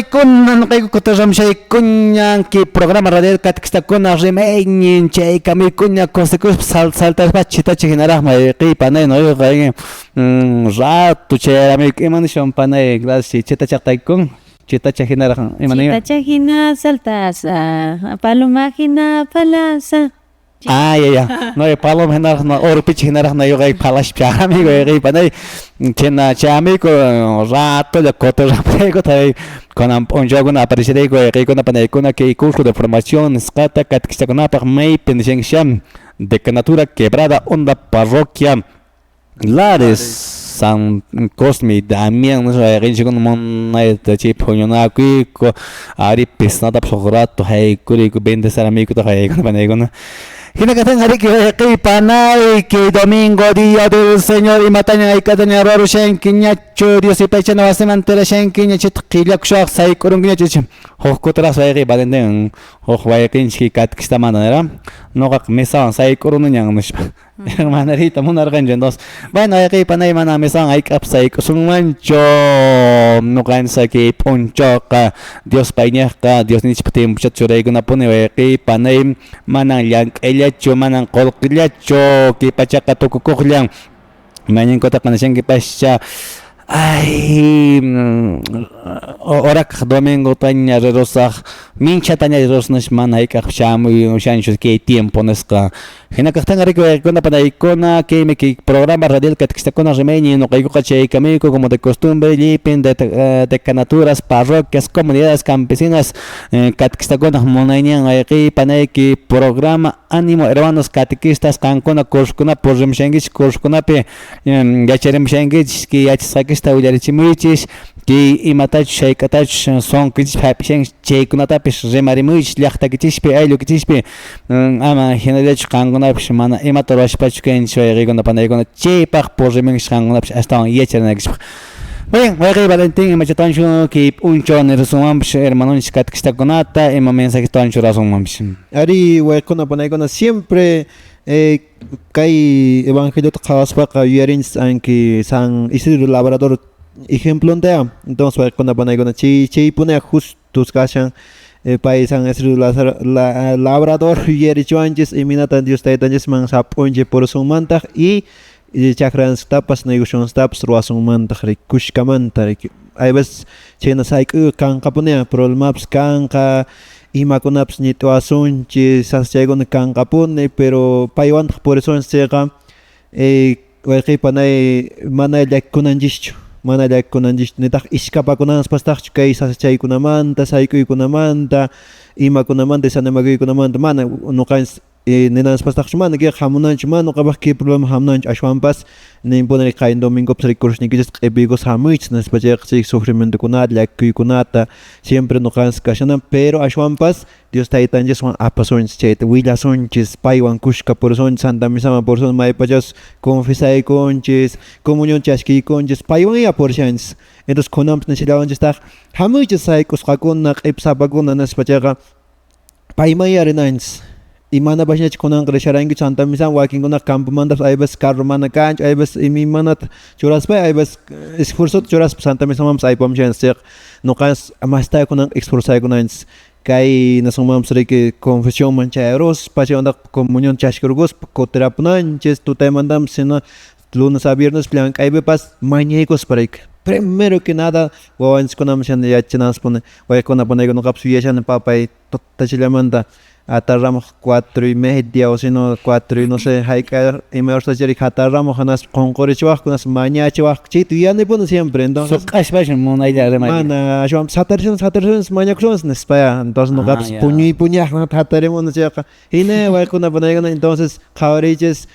Paykuna nuqaykuta ramshaykuñanki programa radial katkistakuna rimaynin chay kamikuna consecuencia saltaspa chitachi hinaraqma qhipanay noyuqa rato chay amigo imanishon panay gracias chitachaqtaykun chitacha hinaraq imanay Chitachajina saltas, palomajina palasa. ya. No, palom hinaraq na orpich hinaraq na yuqay palash pya amigo qhipanay chena chamigo rato ya cotorrapayko tay con onjaguna aparecerayko qhiykuna panaykuna que curso de formación esqata katkishakunapaq may pensión decanatura quebrada onda parroquia Lares San Cosme Damián no sé rinchikun monayta chipuñunakuiko ari pisnata psograto haykuriku 20 saramikuta haykuna panaykuna Hinakatan hari que panay que domingo día del Señor y mataña y cataña raro shenkinya Dios y pecha no va a mantener shenkinya chit qilak shaq sai kurunginya chich hokutras vai badenden hokwayakinchi katkista manera no qaq mesan sai kurununya mish hermanarita munargan dos bueno hay panay mana mesan hay kapsay kusungmancho no kansa que ponchoqa Dios pañaqa Dios ni chiptim chatchuray guna pone panay manang yank Elacho manang kolkilacho ki pachaka tukukuklang manin kota kanasyan ki pasya ay orak domingo tanya rosak mincha tanya rosnas manay kakshamo yung shanshos que tiempo nesqa hinakaktan ari ko na panay ko na que me que programa radial katkistakuna remeni no kay ko kachay kami ko como de costumbre lipin de canaturas parroquias comunidades campesinas katkistakuna monaynian ay panay que programa ánimo hermanos catequistas kankuna kurskuna por remshengich kurskuna pe yacharemshengich que yachsakista ullarichimuichis que imatach shaykatach son que papisheng chaykuna pish remarimuich llaqtakichis pe aylo kichis pe ama hinalach kankuna pish mana imatorashpach ken shoyguna panaykuna chaypaq por remengich kankuna pish hasta yacharanakish Bien, voy a Valentín, me chatancho que uncho en resumam hermanos katkishtakunata y mensaje tancho razón Ari huelcona panaykuna siempre kay evangelio tqawaspaqa yuyarins anki San Isidro Labrador ejemplo entonces huelcona panaykuna chay pune justus kashan país San Isidro Labrador yuyarichuanchis iminata Dios taytanchis man sapunche por su mantaq y chakras tapas negociations tapas ruasun mantaq kushkamanta hay veces chena saik kanqapune problemaps kanqa imakunaps nituasunchi saschaygun kanqapune pero paywantaq por eso enseqa wayqipanay mana llakkunanchikchu mana llakkunanchikchu nitaq iskapakunaspastaqchu kay saschaykunamanta saykuykunamanta imakunamanta sanamakuykunamanta mana nuqanchis ninaspastaqchu mana que hamunanchu mana qabaq que problema hamunanchu ashwanpas nimpone qayn domingo recursos q'ipigos hamuich naspachayqa sufrimientokunata llakikuykunata siempre nuqanchis kashanan pero ashwanpas Dios taytanchis apasunchis chayta willasunchis paywan kushka purisunchis Santa Misama purisunchis maypachas confesaykunchis comunión chashkiykunchis paywan purishanchis entonces kunanpas nishillawanchis taq hamuichis saykusqakuna q'ipsapakuna naspachayqa payman yarinanchis y mana bashñach kunanqa risharanki Santa Misa wakinkuna campomantas hay veces carro mana kanchu hay veces imimanata churaspay hay veces esfuerzo churaspa Santa Misa mamas aypamshanchis nuqanchis mastaykunanqa esforzaykunanchis kay nasumampas riki confesión manchayarus pachaywanqa comunión chashkuruspa kutirapunanchis tutaymantapas sino lunes a viernes llank'aypipas mañaykusparayka primero que nada wawanchikkunaman yachanaspune waykunapunayku nuqapas yuyashani papay tutachillamanta atarramos 4:30 o sino 4 no sé hayk'ar imayortachari hatarramos hanas qonqorichiwaqkunas mañachiwaq chayta yuyanipuni siempre entonces q'ashpash munaylla remay mana ashwan satarishun mañakushunas nispaya entonces nuqapas puñuyaq hatarimun chayqa hina waykunapunaykuna entonces qhawarichis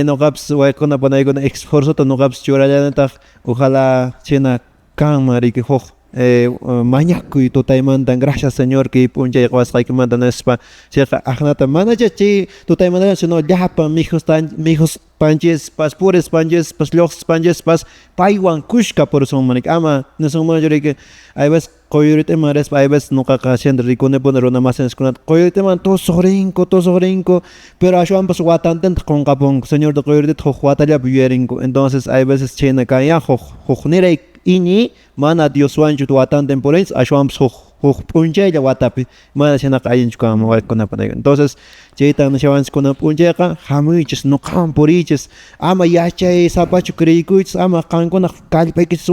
nuqapas waykunapunaykuna esfuerzota nuqapas churallanataq ojalá china kanman riki huk mañakuy tutaymanta gracias señor que puncha qhawasqaykimanta nispa chayqa aqnata manacha chay tutaymanta sino llapa mijos panchespas pures panchespas lluqspanchespas paywan kushka purisunmanik ama nisumana riki hay veces qoyuritaman respa hay veces nuqaqa siempre rikunipuni runa masinskunata qoyuritaman tusuqrinku pero ashwanpas watantanta qunqapunku señor de qoyuritita huk watallapi yuyarinku entonces hay veces chayna kan ya huk niray ini mana Dios wanchu watan temporales ashwamps punchaylla watapi mana shinaka allinchu kama waykunapa entonces chayta nishawanchikuna punchayqa hamuychis nuqawan purichis ama yachay sapachu creykuychis ama qankuna kallpaykichis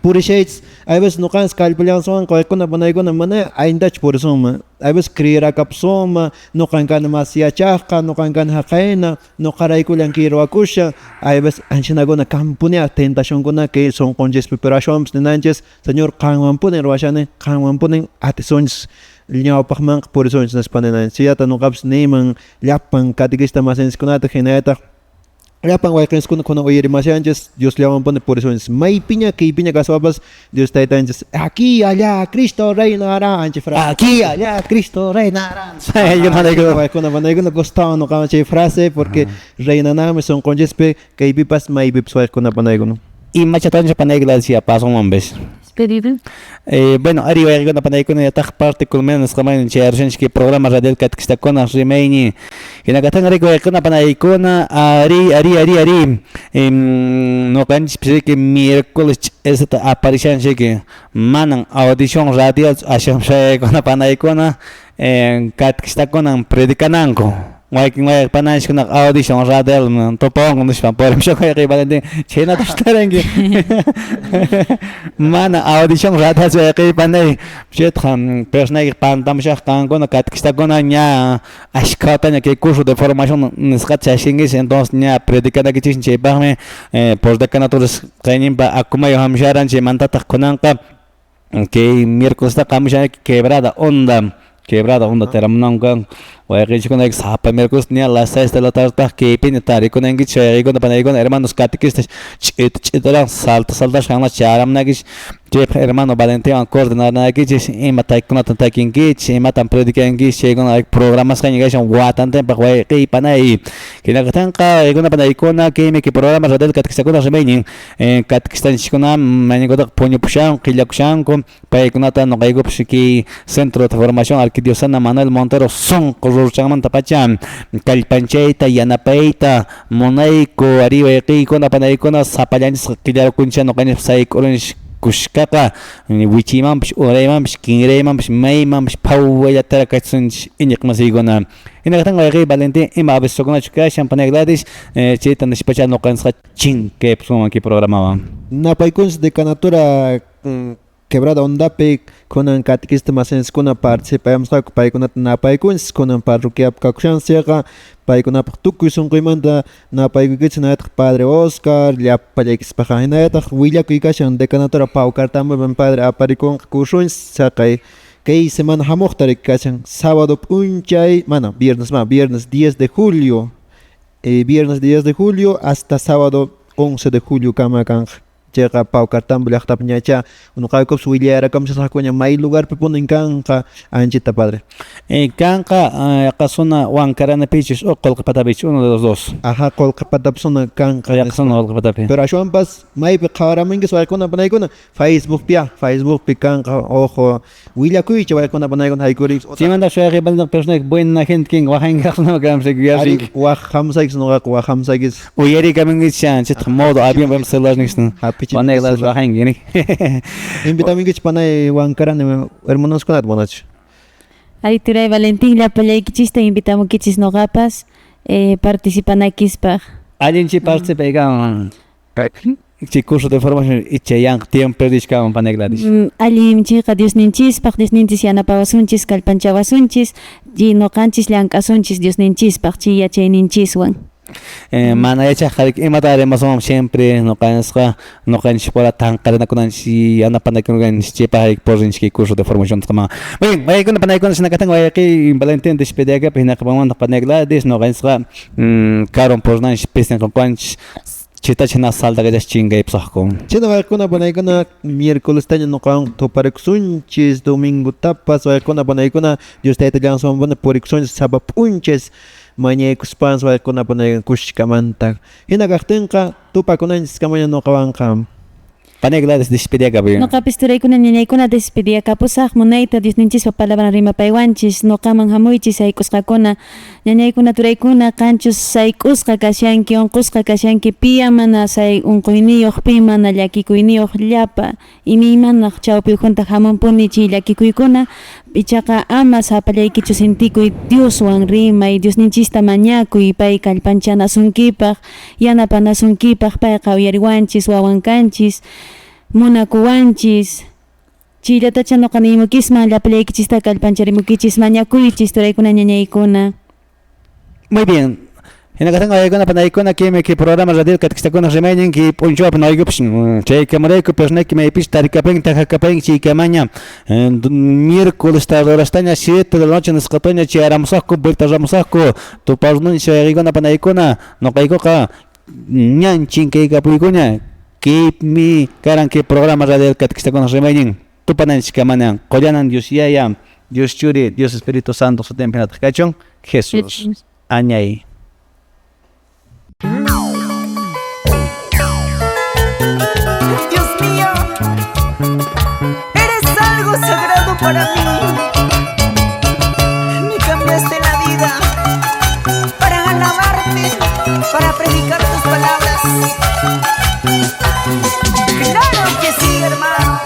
purishaychis a veces nuqanchis kallpallanswanqa waykunapa mana ayntachu purisunman a veces creyerakapsunman nuqankana mas yachaqqa nuqankana haqayna nuqaraykullan kiruwakusha a veces anshinakuna kanpuniaq tentacionkuna que sunqunchikpi pero ashwanpas ninanchis señor qanwanpuni ruwashani qanwanpuni atisunchis ñawpaqmanqa purisunchis nispa ninanchis chayata nuqapas niyman llapan catequista masinchikkunata hinayta llapan wayqinchikuna kunan uyarimashanchis Dios llamanpuni purisunchis maypiña kaypiña kaswapas Dios taytanchis aquí allá Cristo reinará anchi frase Aquí, allá, Cristo reinará. waykuna manaykuna gustawan nuqaman chay frase porque reinanami sunqunchikpi kaypipas maypipas waykuna panaykuna Y machatoncha panegla decía paso mambes. Pedido. Bueno, ari wayguna panaykuna yataq particularmente nisqamaynin chay arshanchik programa radial katkistakuna rimayni hinakatanga riku waykuna panaykuna ari noqanchis pisiki miércoles esta aparishanchik manan audición radial ashamshaykuna panaykuna katkistakuna predicananku waykin pananchikuna audición radial topong nishpan porim shokayqi Valentin chayna tashtaranki mana audición radial wayqi panay chetqa personayki pantamshaq kankuna katkistakuna ña ashkataña kay curso de formación nisqa chashinkish entonces ña predicanakichis chaypaqmi postdecanaturas qayninpa akumayo hamsharan chaymantataq kunanqa kay miércolestaqa hamushanki quebrada onda teramunanqa wayqinchikuna sapa miércoles ña las 6 de la tarde kaypini tarikunankichik wayqikuna panaykuna hermanos catequistas ch'itaran saltashanla charamnakichik chayqa hermano Valentin coordinarnakichik ima taykunata takinkichik imatan predicankichik chaykuna programasqa kashan watantinpaq wayqiy panay hinakatanqa waykuna panaykuna kaymi programa radial catequistakuna rimaynin catequistanchikuna mañankutaq puñupushan qillakushanku paykunata noqaykupish kay centro de formación arquidiocesana Manuel Montero sonqo rurchanmanta pacha kallpanchayta yanapayta munayku ari wayqiykuna panaykuna sapallanchis qillarukuncha noqanchis sayk'urunchik kushkaqa wichiymanpish uraymanpish kinraymanpish maymanpish phawallatara kachunchik iñiq masiykuna hinakatanga wayqiy Valentin ima avisokunachu kashan panaykladis chayta nishpacha noqanchisqa chinkaypusunmanki programawan napaykunchis decanatura quebrada ondapi kunan catequista masinchikuna participayamusqaku paykunata napaykunchis kunan parroquiapi kakushansiyqa paykunapaq tukuy sunquymanta napaykuykichik hinaytaq Padre Oscar llapallaykispaqa hinaytaq willakuy kashan decanatura Pau Cartamboman Padre aparikunqa kushunchis chaqay kay semana hamuqta kashan sábado p'unchay viernes 10 de julio viernes 10 de julio hasta sábado 11 de julio kama kanqa chayqa Pau Cartambo llaqtapi ñacha nuqaykupish willayarakamchasqakuña may lugarpi punin kanqa anchita padre kanqa qasuna Huancaranapichis o Qullqipatapichis uno de los dos ajá Qullqipatapi suna kanqa qasuna Qullqipatapi pero ashwanpas maypi qawaramunkish waykuna panaykuna Facebookpi kanqa ojo willakuycha waykuna panaykuna haykuriks chimanta shayqi balnaq personas buena gente kin wahanqa qasuna kamsik waq hamsaykis nuqaqa waq hamsaykis uyarikamunkichis chitqa modo avión vamos celularnikisna panaylas wahanki invitamunkichis panay Huancarana hermanoskunata munachik Ari turay Valentin llapallaykichista invitamunkichis noqapas participanakispa allinchi participaykaman chay curso de formación ichayanqa tiempo perdishkaman panaykladis allimchiqa Diosninchispaq Diosninchis yanapawasunchis kallpanchawasunchis y noqanchis llank'asunchis Diosninchispaq chay yachayninchiswan mana yachaqqa imata rimasunman siempre noqanchis pura tanqarinakunanchis yanapanakunanchis chaypaq purinchik kay curso de formación qama bien waykuna panaykuna hinakatanga wayqiy Valentin despediakapi hinaqpamanta panaykladis noqanchisqa karon purnanchis pistinqakuanchis chitacha na saldaqa chinkaypusaqku chayna waykuna panaykuna miércolestaña nuqawan tuparikusunchis domingutapas waykuna panaykuna Dios tayta llanswanpuna purikusunchis sapa p'unchas mañaykuspas waykuna panaykan kushkamanta hinakaqtinqa tupakunanchis kamaña nuqawanqa Panegla despedida kapuy. Noqapis turaykuna ñañaykuna despedida kapusaq munayta Dios ninchispa palabra rimapaywanchis noqaman hamuychis saykusqakuna ñañaykuna turaykuna qanchus saykusqa kashanki unqusqa kashanki pi mana say unquyniyuq pi mana llakikuyniyuq llapa imaymanaq chawpi ujuntaq hamunpuni chay llakikuykuna ichaqa ama sapallaykichu sintikuy Dioswan rimay Dios ninchista mañakuy pay kallpanchanasunkipak yanapanasunkipak payqa uyariwanchis wawan kanchis munakuwanchis chillatacha noqa nimukisman llapallaykichista kallpancharimukichisman mañakuychis turaykuna ñañaykuna. Muy bien. Hinakatanga aykuna panaykuna que programa radio katkistakuna rimaynin ki punchuwa panaykupis chaykamarayku persnayki maypis tarikapin tajakapain chaykamaña miércoles tardorastaña 7 de la noche nisqatoña chay aramusaqku vuelta ramusaqku tuparnuni chayaykuna panaykuna noqaykuqa ñanchin kaykapuykuna mi karan que programa radio katkistakuna rimaynin tupananchikamaña qollanan Dios Yaya Dios Churi Dios Espíritu Santo sutempenataq kachun Jesús añay. Dios mío, eres algo sagrado para mí. Me cambiaste la vida para alabarte, para predicar tus palabras. Claro que sí, hermanos.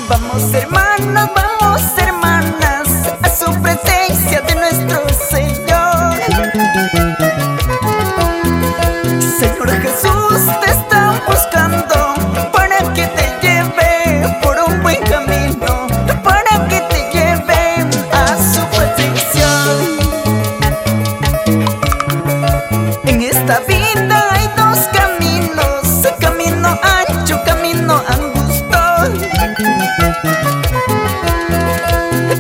Vamos, hermanos, vamos, hermanas, a su presencia de nuestro Señor. Señor Jesús, te está buscando para que te lleve por un buen camino, para que te lleve a su presencia. En esta vida hay dos caminos, camino ancho, camino angosto.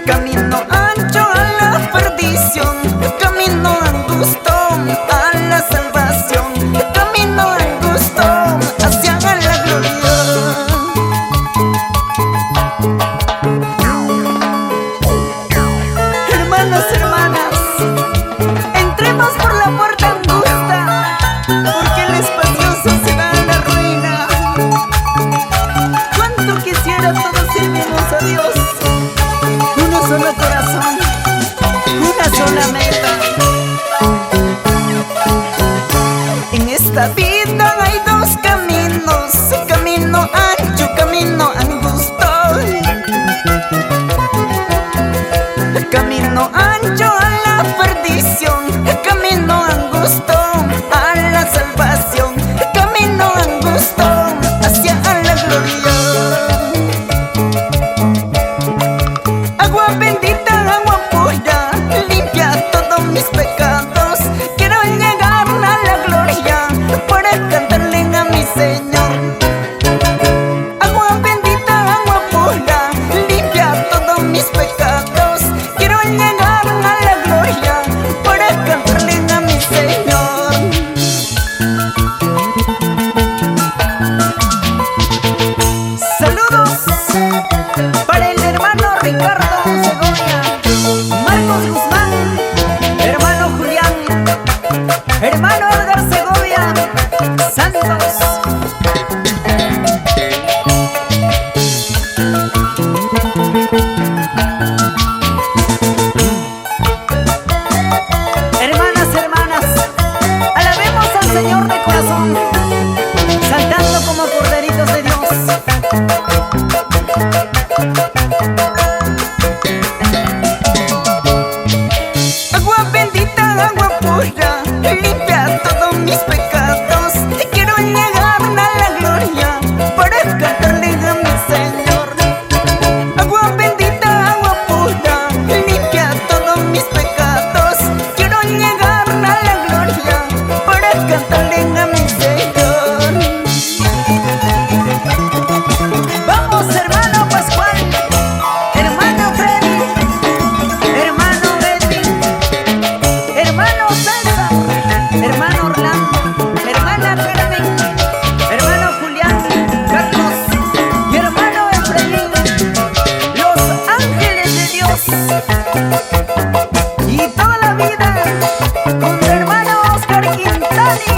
Camino ancho a la perdición, camino angosto a la salvación, camino angosto hacia la gloria. Hermanos, hermanas, entremos por la puerta angosta, porque el espacioso será la ruina. Cuánto quisiera todos sirvemos a Dios, uno solo corazón, una sola meta. En esta vida hay dos caminos, camino ancho, camino angosto. Camino ancho a la perdición, camino angosto a la salvación, camino angosto hacia la gloria. Agua bendita, agua pura, limpia todos mis pecados. Quiero llegar a la gloria para cantarle a mi Señor. Agua bendita, agua pura, limpia todos mis pecados. Quiero llegar a la gloria para cantarle a mi Señor. Saludos para el hermano Ricardo Segovia, Marcos Guzmán, hermano Julián, hermano Edgar Segovia, Santos. Hermanas, hermanas, alabemos al Señor de corazón, saltando como corderitos de Dios. Agua bendita, agua pura, limpia todos mis pecados. Quiero llegar a la gloria para cantarle a mi Señor. Agua bendita, agua pura, limpia todos mis pecados. Quiero llegar a la gloria para cantarle a mi Señor. Vamos, hermano Pascual, hermano Freddy, hermano Betty, hermano César, hermano Orlando, hermana Carmen, hermano Julián, Carlos y hermano Efraín, los ángeles de Dios y toda la vida con su hermano Oscar Quintani.